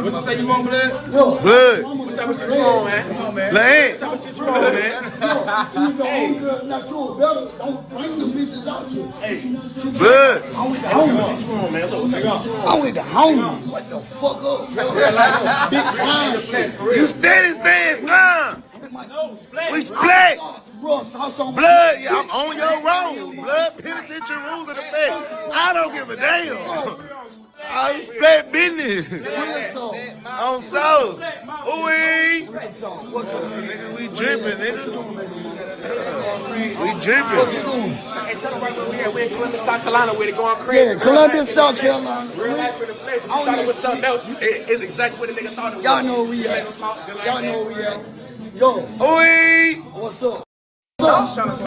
What you say you want, blood? Blood. What type of shit you want, man? Come on, man. Land. What type of shit you want, man? Not true, better. Don't bring them bitches out here. Blood. I'm with the homies. Man, look, I'm with the homies. What the fuck up? Big slime shit. You steady saying slime. no, Splatt. We split. Bro, sauce on my Blood, yeah, I'm on your road. Blood, penitentiary rules of the face. I don't give a damn. I split business. On soul. Ooh, nigga, we dripping, nigga. We dripping. Hey, tell them right where we at. We in Columbia, South Carolina, where they going crazy. Yeah, Columbia, South Carolina. Real life in the flesh. You thought it was something else. It's exactly what the nigga thought it was. Y'all know where we at. Y'all know where we at. Yo, Ooh. what's up? What's up?